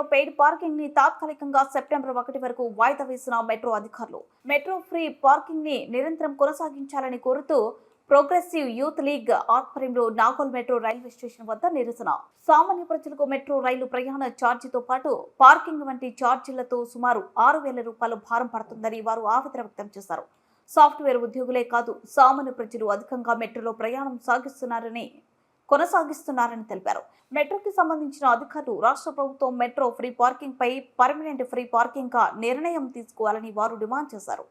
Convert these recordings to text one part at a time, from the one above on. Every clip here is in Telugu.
మెట్రో పెయిడ్ పార్కింగ్ ని తాత్కాలికంగా సెప్టెంబర్ 1 వరకు వాయిదా వేసిన మెట్రో అధికారులు మెట్రో ఫ్రీ పార్కింగ్ ని నిరంతరం కొనసాగించాలని కోరుతూ ప్రోగ్రెసివ్ యూత్ లీగ్ ఆధ్వర్యంలో నాగోల్ మెట్రో రైల్వే స్టేషన్ వద్ద నిరసన. సామాన్య ప్రజలకు మెట్రో రైలు ప్రయాణ ఛార్జీతో పాటు పార్కింగ్ వంటి ఛార్జీలతో సుమారు 6,000 రూపాయలు భారం పడుతుందని వారు ఆవేదన వ్యక్తం చేశారు. సాఫ్ట్వేర్ ఉద్యోగులే కాదు, సామాన్య ప్రజలు అధికంగా మెట్రోలో ప్రయాణం కొనసాగిస్తున్నారని తెలిపారు. మెట్రోకి సంబంధించిన అధికారులు రాష్ట్ర ప్రభుత్వం మెట్రో ఫ్రీ పార్కింగ్ పై పర్మనెంట్ ఫ్రీ పార్కింగ్ గా నిర్ణయం తీసుకోవాలని వారు డిమాండ్ చేశారు.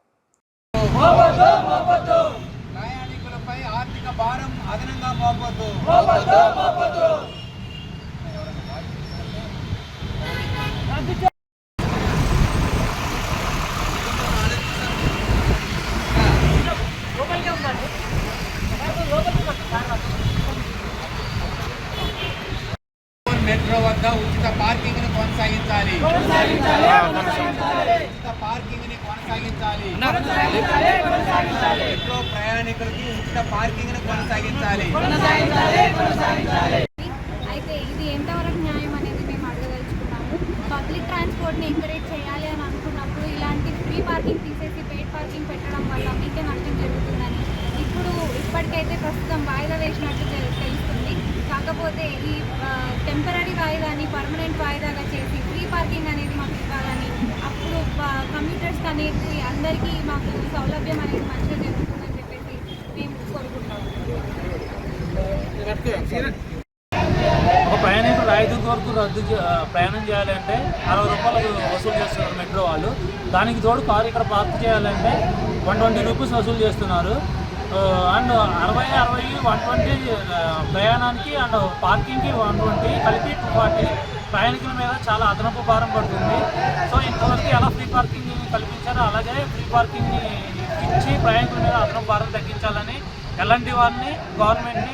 ప్రయాణికులపై ఆర్థిక భారం అదనంగా మోపొద్దు. మెట్రో వద్ద ఉచిత పార్కింగ్ ని కొనసాగించాలి. ఉచిత పార్కింగ్ ని కొనసాగించాలి. మెట్రో ప్రయాణికులకి ఉచిత పార్కింగ్ ని కొనసాగించాలి. అయితే ఇది ఎంతవరకు న్యాయం అనేది మేము అడగదలుచుకున్నాము. పబ్లిక్ ట్రాన్స్పోర్ట్ని ఎంకరేజ్ చేయాలి అని అనుకున్నప్పుడు ఇలాంటి ఫ్రీ పార్కింగ్ తీసేసి పెయిడ్ పార్కింగ్ పెట్టడం వల్ల మీకే నష్టం జరుగుతుందని ఇప్పటికైతే ప్రస్తుతం వాయిదా వేసినట్టు తెలుస్తుంది. కాకపోతే ఈ టెంపరీ వాయిదాని పర్మనెంట్ వాయిదాగా చేసి ఫ్రీ పార్కింగ్ అనేది మాకు ఇవ్వాలని, అప్పుడు కమ్యూటర్స్ అనేది అందరికీ మాకు సౌలభ్యం అనేది మంచిగా జరుగుతుందని చెప్పేసి మేము కోరుకుంటాము. ఒక ప్రయాణికుడు 5 వరకు ప్రయాణం చేయాలంటే 60 రూపాయలు వసూలు చేస్తున్నారు మెట్రో వాళ్ళు. దానికి తోడు కారు ఇక్కడ పార్క్ చేయాలంటే 120 రూపీస్ వసూలు చేస్తున్నారు. అండ్ 60, 120 ప్రయాణానికి అండ్ పార్కింగ్కి 120 కలిపి 240 ప్రయాణికుల మీద చాలా అదనపు భారం పడుతుంది. సో ఇంతవరకు ఎలా ఫ్రీ పార్కింగ్ కల్పించారో అలాగే ఫ్రీ పార్కింగ్ని ఇచ్చి ప్రయాణికుల మీద అదనపు భారం తగ్గించాలని ఎలాంటి వారిని గవర్నమెంట్ని